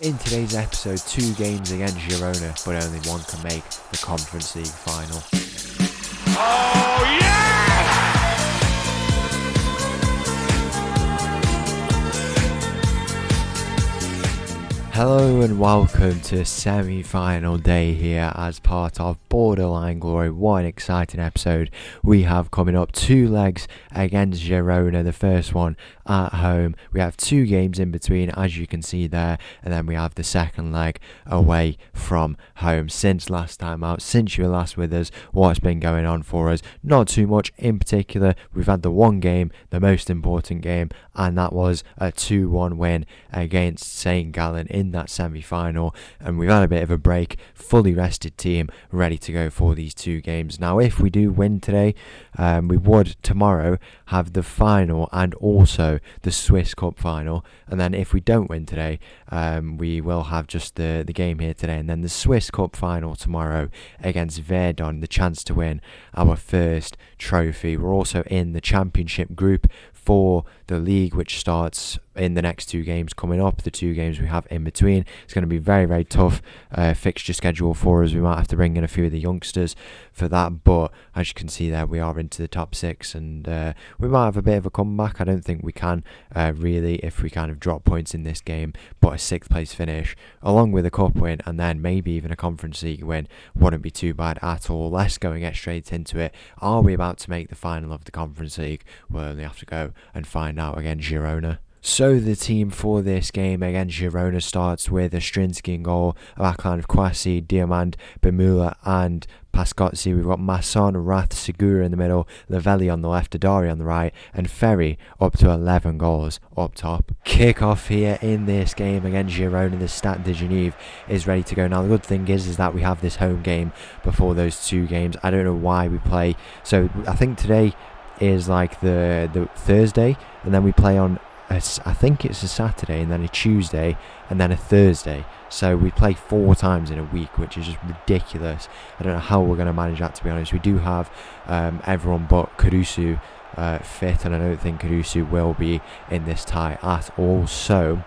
In today's episode, 2 games against Girona, but only one can make the Conference League final. Oh, yeah! Hello and welcome to semi-final day here as part of Borderline Glory. What an exciting episode we have coming up. 2 legs against Girona, the first one at home. We have 2 games in between, as you can see there, and then we have the second leg away from home. Since last time out, since you were last with us, what's been going on for us? Not too much in particular. We've had the one game, the most important game, and that was a 2-1 win against St. Gallen in that semi-final, and we've had a bit of a break, fully rested team ready to go for these 2 games. Now if we do win today, we would tomorrow have the final and also the Swiss Cup final, and then if we don't win today, we will have just the game here today, and then the Swiss Cup final tomorrow against Verdon, the chance to win our first trophy. We're also in the championship group for the league, which starts in the next 2 games coming up, the 2 games we have in between. It's going to be very, very tough fixture schedule for us. We might have to bring in a few of the youngsters for that, but as you can see there, we are into the top 6, and we might have a bit of a comeback. I don't think we can really, if we kind of drop points in this game, but a 6th place finish along with a cup win and then maybe even a Conference League win wouldn't be too bad at all. Let's go and get straight into it. Are we about to make the final of the Conference League? We'll only have to go and find out against Girona. So the team for this game against Girona starts with Ostrinsky in goal, a backline of Kwasi, Diamand, Bemula and Pascozzi. We've got Masson, Rath, Segura in the middle, Lavelli on the left, Adari on the right, and Ferry up to 11 goals up top. Kick-off here in this game against Girona. The Stade de Genève is ready to go. Now the good thing is that we have this home game before those 2 games. I don't know why we play. So I think today is like the Thursday, and then we play on I think it's a Saturday, and then a Tuesday, and then a Thursday. So we play 4 times in a week, which is just ridiculous. I don't know how we're going to manage that, to be honest. We do have everyone but Kurusu fit, and I don't think Kurusu will be in this tie at all. So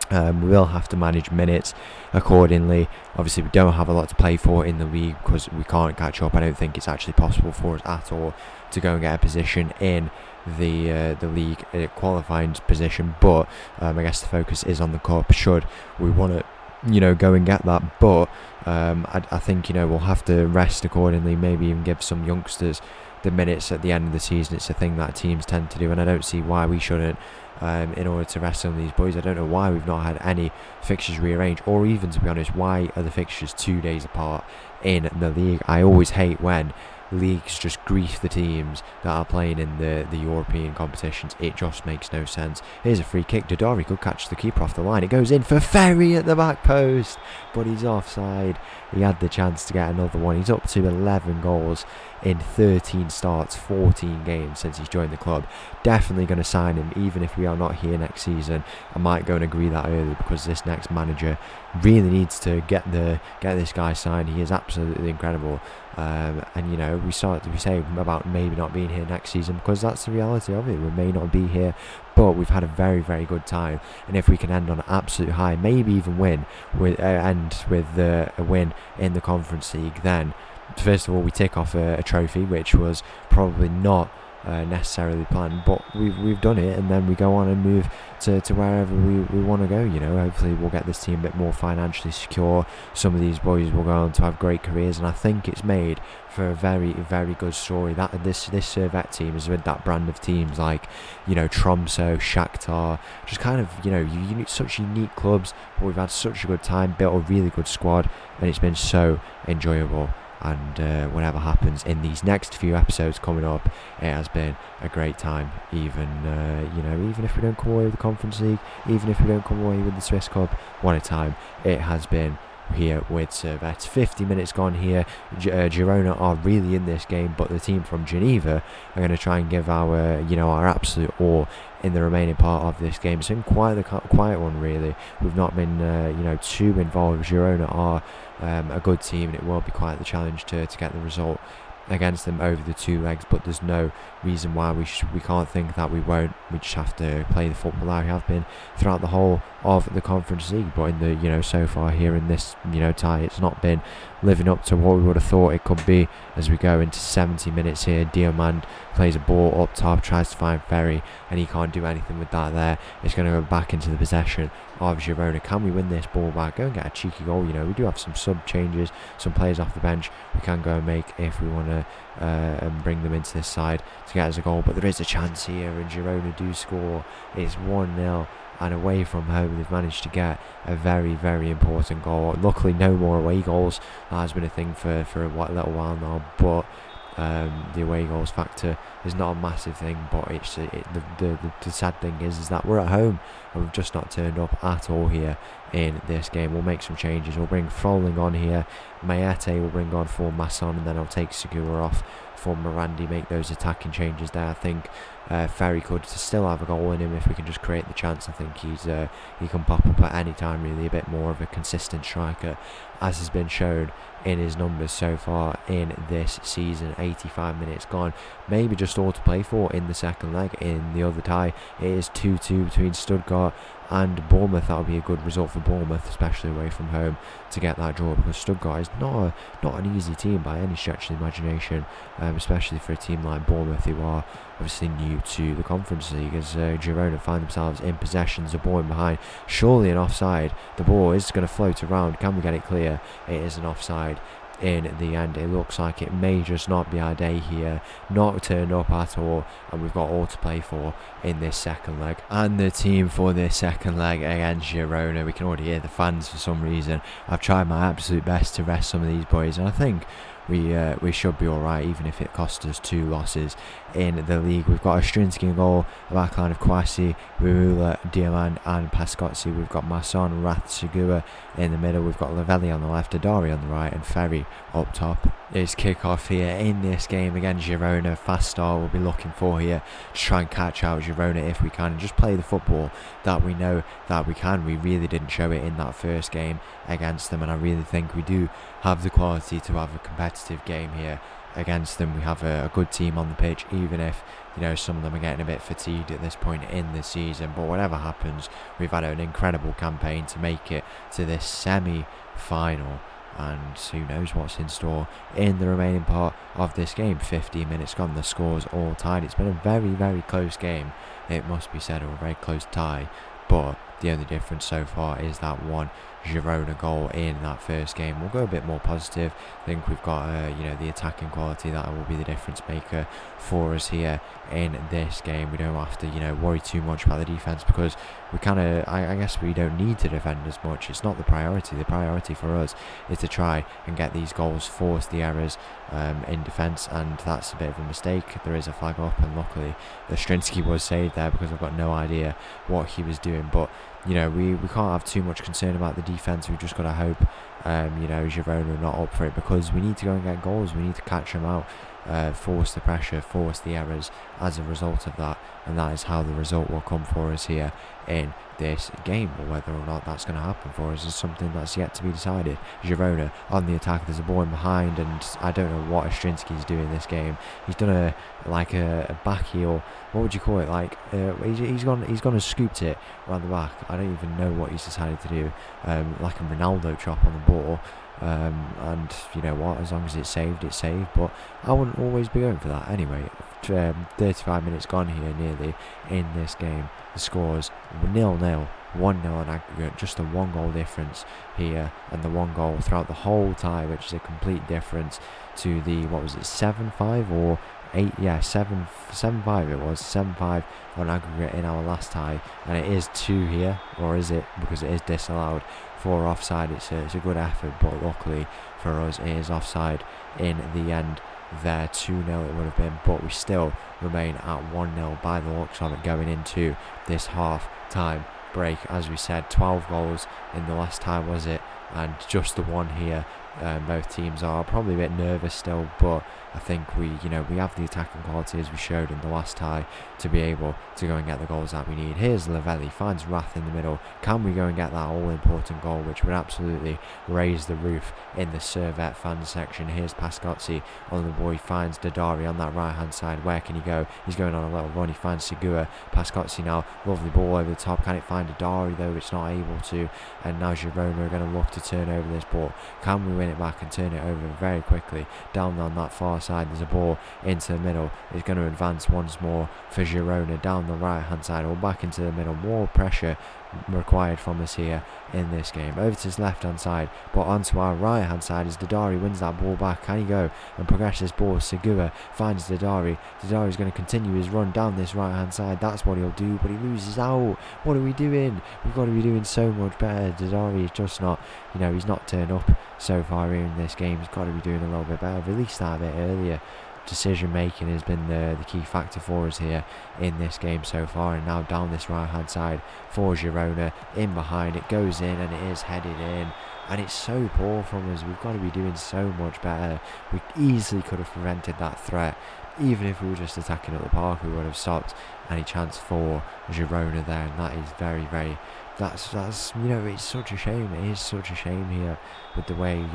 we will have to manage minutes accordingly. Obviously we don't have a lot to play for in the league because we can't catch up. I don't think it's actually possible for us at all to go and get a position in the league qualifying position, but I guess the focus is on the cup should we want to go and get that. But I think we'll have to rest accordingly, maybe even give some youngsters the minutes at the end of the season. It's a thing that teams tend to do, and I don't see why we shouldn't in order to rest some of these boys. I don't know why we've not had any fixtures rearranged, or even, to be honest, why are the fixtures 2 days apart in the league. I always hate when leagues just grief the teams that are playing in the European competitions. It just makes no sense. Here's a free kick. Dodori could catch the keeper off the line. It goes in for Ferry at the back post, but he's offside. He had the chance to get another one. He's up to 11 goals in 13 starts, 14 games since he's joined the club. Definitely going to sign him, even if we are not here next season. I might go and agree that early, because this next manager really needs to get this guy signed. He is absolutely incredible. And we say about maybe not being here next season, because that's the reality of it. We may not be here, but we've had a very, very good time, and if we can end on an absolute high, maybe even end with a win in the Conference League, then first of all we tick off a trophy, which was probably not necessarily planned, but we've done it, and then we go on and move to wherever we want to go. Hopefully we'll get this team a bit more financially secure. Some of these boys will go on to have great careers, and I think it's made for a very, very good story. That this Servette team is with that brand of teams like Tromsø, Shakhtar, just kind of such unique clubs, but we've had such a good time, built a really good squad, and it's been so enjoyable. And whatever happens in these next few episodes coming up, it has been a great time. Even if we don't come away with the Conference League, even if we don't come away with the Swiss Cup, what a time it has been here with Servette. 50 minutes gone here. Girona are really in this game, but the team from Geneva are going to try and give our absolute all in the remaining part of this game. It's been quite a quiet one, really. We've not been too involved. Girona are a good team, and it will be quite the challenge to get the result against them over the 2 legs, but there's no reason why we can't think that we won't. We just have to play the football that we have been throughout the whole of the Conference League. But in the so far here in this tie, it's not been living up to what we would have thought it could be. As we go into 70 minutes here, Diamand plays a ball up top, tries to find Ferry, and he can't do anything with that there. It's going to go back into the possession of Girona. Can we win this ball back? Go and get a cheeky goal. We do have some sub changes, some players off the bench we can go and make if we want to bring them into this side to get us a goal. But there is a chance here, and Girona do score. It's 1-0. And away from home, they've managed to get a very, very important goal. Luckily, no more away goals. That has been a thing for a little while now. But the away goals factor is not a massive thing. But the sad thing is that we're at home and we've just not turned up at all here in this game. We'll make some changes. We'll bring Froling on here. Mayete will bring on for Masson, and then I'll take Segura off for Morandi. Make those attacking changes there. I think Ferry could still have a goal in him if we can just create the chance. I think he can pop up at any time, really. A bit more of a consistent striker, as has been shown in his numbers so far in this season. 85 minutes gone, maybe just all to play for in the second leg. In the other tie, it is 2-2 between Stuttgart and Bournemouth. That would be a good result for Bournemouth, especially away from home, to get that draw, because Stuttgart is not an easy team by any stretch of the imagination, especially for a team like Bournemouth, who are obviously new to the Conference League. As Girona find themselves in possession, a ball in behind, surely an offside. The ball is going to float around. Can we get it clear? It is an offside. In the end, it looks like it may just not be our day here, not turned up at all, and we've got all to play for in this second leg. And the team for this second leg against Girona, we can already hear the fans for some reason. I've tried my absolute best to rest some of these boys, and I think we should be alright, even if it costs us 2 losses in the league. We've got a Strinsky in goal, a backline of Kwasi, Wimula, Diamand and Pascozzi. We've got Masson, Rath, Segura in the middle. We've got Lavelli on the left, Adari on the right, and Ferry up top. It's kick-off here in this game against Girona. Fast start we'll be looking for here to try and catch out Girona if we can, and just play the football that we know that we can. We really didn't show it in that first game against them, and I really think we do have the quality to have a competitive game here against them. We have a good team on the pitch, even if some of them are getting a bit fatigued at this point in the season. But whatever happens, we've had an incredible campaign to make it to this semi-final, and who knows what's in store in the remaining part of this game. 15 minutes gone, the score's all tied. It's been a very, very close game, it must be said, or a very close tie, but the only difference so far is that one Girona goal in that first game. We'll go a bit more positive. I think we've got the attacking quality that will be the difference maker for us here in this game. We don't have to worry too much about the defence, because we I guess we don't need to defend as much. It's not the priority. The priority for us is to try and get these goals, force the errors in defence, and that's a bit of a mistake. There is a flag up, and luckily the Strinsky was saved there, because I've got no idea what he was doing. But we can't have too much concern about the defence. We've just got to hope Girona are not up for it, because we need to go and get goals. We need to catch them out, force the pressure, force the errors as a result of that, and that is how the result will come for us here in this game. But whether or not that's going to happen for us is something that's yet to be decided. Girona on the attack. There's a ball in behind, and I don't know what Strinsky's doing this game. He's done a back heel. What would you call it? He's gone and scooped it around the back. I don't even know what he's decided to do. Like a Ronaldo chop on the ball. And you know what, as long as it's saved, it's saved. But I wouldn't always be going for that anyway. 35 minutes gone here nearly in this game. The scores 0-0, 1-0 on aggregate, just a 1 goal difference here, and the 1 goal throughout the whole tie, which is a complete difference to the 7-5 or 8, 7-5 it was, 7-5 on aggregate in our last tie, and it is 2 here, or is it, because it is disallowed for offside. It's a good effort, but luckily for us it is offside in the end there. 2-0 it would have been, but we still remain at 1-0 by the looks of it going into this half time break. As we said, 12 goals in the last time, was it, and just the 1 here Both teams are probably a bit nervous still, but I think we have the attacking quality as we showed in the last tie to be able to go and get the goals that we need. Here's Lavelli, finds Rath in the middle. Can we go and get that all-important goal, which would absolutely raise the roof in the Servette fan section? Here's Pascozzi on the ball. He finds Dadari on that right-hand side. Where can he go? He's going on a little run. He finds Segura. Pascozzi now, lovely ball over the top. Can it find Dadari though? It's not able to. And now Girona are going to look to turn over this ball. Can we win it back and turn it over very quickly? Down on that far side, there's a ball into the middle. It's going to advance once more for Girona down the right hand side or back into the middle. More pressure required from us here in this game. Over to his left hand side, but onto our right hand side as Dadari wins that ball back. Can he go and progress this ball? Segura finds Dadari. Dadari's going to continue his run down this right hand side. That's what he'll do, but he loses out. What are we doing? We've got to be doing so much better. Dadari is just not, he's not turned up so far in this game. He's got to be doing a little bit better. Release that a bit earlier. Decision making has been the key factor for us here in this game so far. And now down this right hand side for Girona, in behind, it goes in and it is headed in, and it's so poor from us. We've got to be doing so much better. We easily could have prevented that threat. Even if we were just attacking at the park, we would have stopped any chance for Girona there, and that is very, very, that's it's such a shame. It is such a shame here with the way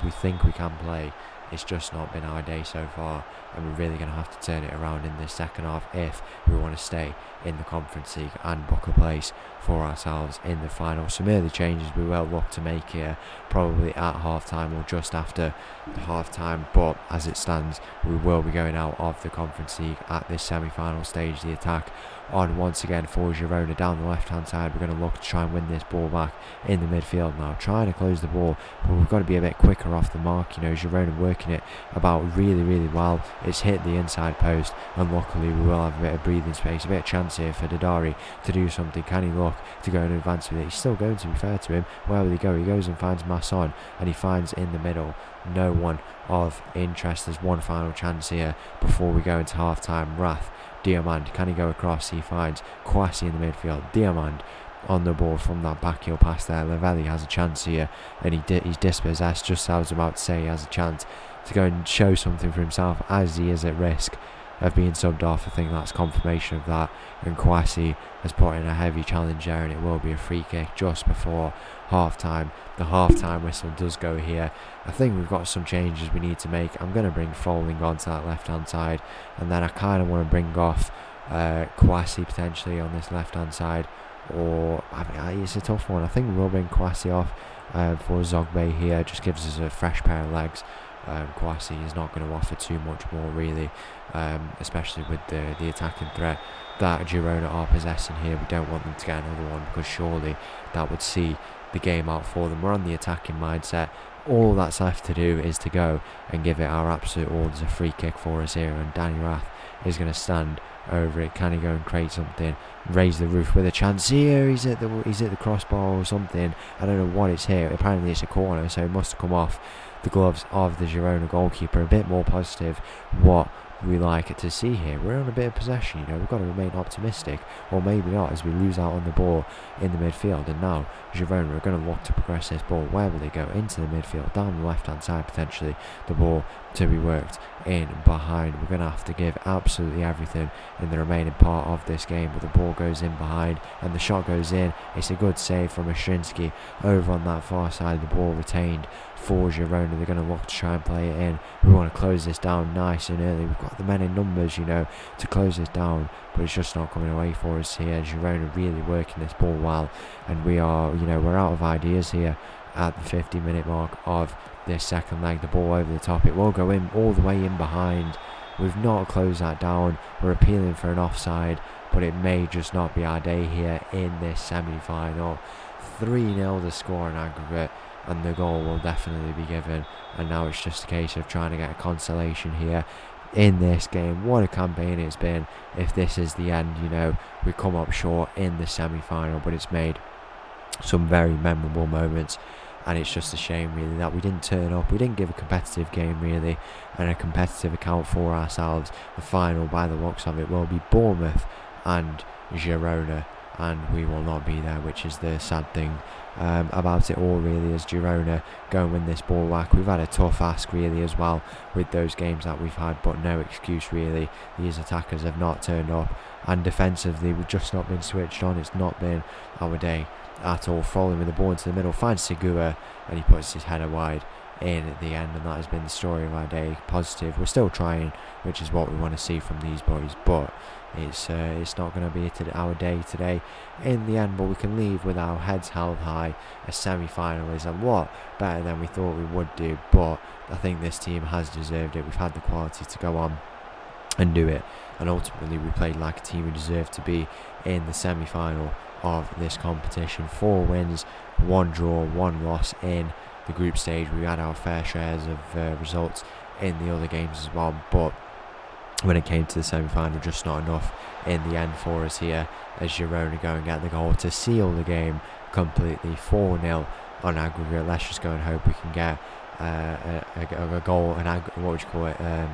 we think we can play. It's just not been our day so far, and we're really going to have to turn it around in this second half if we want to stay in the Conference League and book a place for ourselves in the final. Some early changes we will look to make here, probably at half-time or just after half-time, but as it stands, we will be going out of the Conference League at this semi-final stage. The attack on once again for Girona down the left-hand side. We're going to look to try and win this ball back in the midfield now, trying to close the ball, but we've got to be a bit quicker off the mark. Girona working it about really, really well. It's hit the inside post, and luckily we will have a bit of breathing space, a bit of chance here for Dadari to do something. Can he look to go and advance with it? He's still going, to be fair to him. Where will he go? He goes and finds Masson, and he finds in the middle no one of interest. There's one final chance here before we go into half-time. Rath, Diamand, can he go across? He finds Kwasi in the midfield. Diamand on the ball from that back heel pass there. Lavelli has a chance here, and he's dispossessed. Just as I was about to say, he has a chance to go and show something for himself as he is at risk of being subbed off. I think that's confirmation of that, and Kwasi has put in a heavy challenge there, and it will be a free kick just before half-time. The half-time whistle does go here. I think we've got some changes we need to make. I'm going to bring Foling onto that left-hand side, and then I kind of want to bring off Kwasi potentially on this left-hand side, or it's a tough one. I think we will bring Kwasi off for Zogbe here. Just gives us a fresh pair of legs. Kwasi is not going to offer too much more really, especially with the attacking threat that Girona are possessing here. We don't want them to get another one, because surely that would see the game out for them. We're on the attacking mindset. All that's left to do is to go and give it our absolute all. There's a free kick for us here, and Danny Rath is going to stand over it. Can he go and create something, raise the roof with a chance here? He's at the crossbar or something. I don't know what it's here. Apparently it's a corner, so it must have come off the gloves of the Girona goalkeeper. A bit more positive what we like it to see here. We're on a bit of possession, we've got to remain optimistic, or maybe not, as we lose out on the ball in the midfield. And now Girona are going to look to progress this ball. Where will they go? Into the midfield, down the left hand side potentially. The ball to be worked in behind. We're going to have to give absolutely everything in the remaining part of this game, but the ball goes in behind and the shot goes in. It's a good save from Oshrinsky over on that far side. The ball retained for Girona. They're going to look to try and play it in. We want to close this down nice and early. We've got the men in numbers, to close this down, but it's just not coming away for us here. Girona really working this ball well, and we are, we're out of ideas here at the 50-minute mark of this second leg. The ball over the top, it will go in all the way in behind. We've not closed that down. We're appealing for an offside, but it may just not be our day here in this semi-final. 3-0 the score in aggregate, and the goal will definitely be given, and now it's just a case of trying to get a consolation here in this game. What a campaign it's been. If this is the end, we come up short in the semi-final, but it's made some very memorable moments, and it's just a shame really that we didn't turn up. We didn't give a competitive game really, and a competitive account for ourselves. The final, by the looks of it, will be Bournemouth and Girona and we will not be there, which is the sad thing about it all, really, as Girona go and win this ball back. We've had a tough ask, really, as well, with those games that we've had, but no excuse, really. These attackers have not turned up, and defensively we've just not been switched on. It's not been our day at all. Falling with the ball into the middle, finds Segura, and he puts his header wide in at the end, and that has been the story of our day. Positive, we're still trying, which is what we want to see from these boys, but it's not going to be our day today in the end. But we can leave with our heads held high. A semi-final is a lot better than we thought we would do, but I think this team has deserved it. We've had the quality to go on and do it, and ultimately we played like a team who deserved to be in the semi-final of this competition. 4 wins, 1 draw, 1 loss in the group stage. We had our fair shares of results in the other games as well, but when it came to the semi-final, just not enough in the end for us here, as Girona go and get the goal to seal the game completely. 4-0 on aggregate. Let's just go and hope we can get a goal,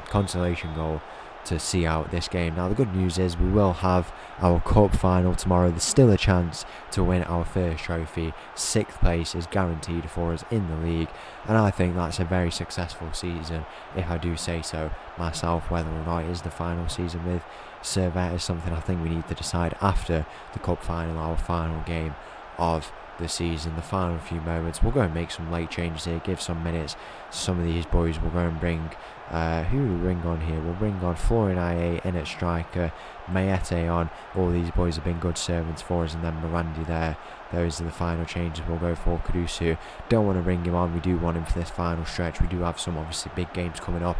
consolation goal to see out this game. Now the good news is we will have our cup final tomorrow. There's still a chance to win our first trophy. 6th place is guaranteed for us in the league, and I think that's a very successful season, if I do say so myself. Whether or not it is the final season with Servette is something I think we need to decide after the cup final, our final game of the season. The final few moments, we'll go and make some late changes here, give some minutes to some of these boys. We'll go and bring who do we bring on here? We'll bring on Florian Aye in at striker, Mayete on. All these boys have been good servants for us, and then Morandi there. Those are the final changes we'll go for. Kudusu, don't want to bring him on. We do want him for this final stretch. We do have some obviously big games coming up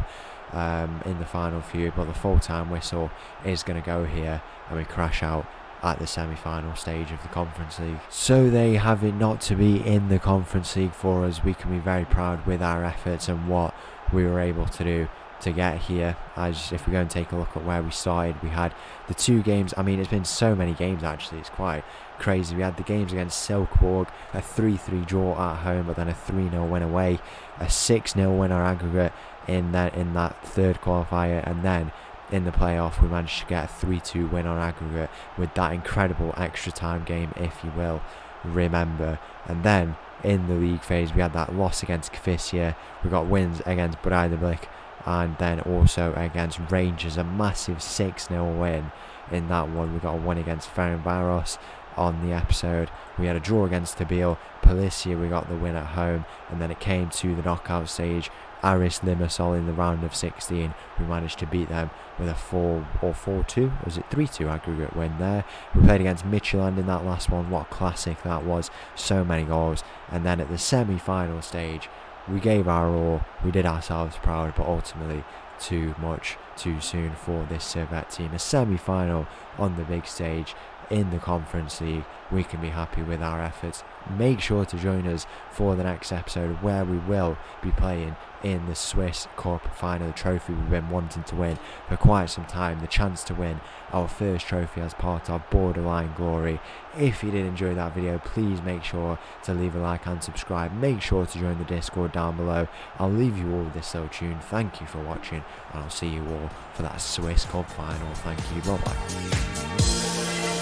in the final few, but the full-time whistle is going to go here, and we crash out at the semi-final stage of the Conference League. So they have it not to be in the Conference League for us. We can be very proud with our efforts and what we were able to do to get here. As if we go and take a look at where we started, we had the 2 games. I mean, it's been so many games actually, it's quite crazy. We had the games against Silkeborg, a 3-3 draw at home, but then a 3-0 win away, a 6-0 win on aggregate in that 3rd qualifier, and then in the playoff we managed to get a 3-2 win on aggregate with that incredible extra time game, if you will remember. And then in the league phase we had that loss against Kvisja, we got wins against Breidablik, and then also against Rangers, a massive 6-0 win in that one. We got a win against Ferencváros on the episode. We had a draw against Tabeel. Policia, we got the win at home, and then it came to the knockout stage. Aris Limassol in the round of 16, we managed to beat them with a 4-2, was it 3-2 aggregate win there. We played against Midtjylland in that last one. What a classic that was, so many goals. And then at the semi-final stage, we gave our all, we did ourselves proud, but ultimately too much too soon for this Servette team. A semi-final on the big stage in the Conference League. We can be happy with our efforts. Make sure to join us for the next episode, where we will be playing in the Swiss Cup final, the trophy we've been wanting to win for quite some time, the chance to win our first trophy as part of Borderline Glory. If you did enjoy that video, please make sure to leave a like and subscribe. Make sure to join the Discord down below. I'll leave you all with this little tune. Thank you for watching, and I'll see you all for that Swiss Cup final. Thank you, bye bye.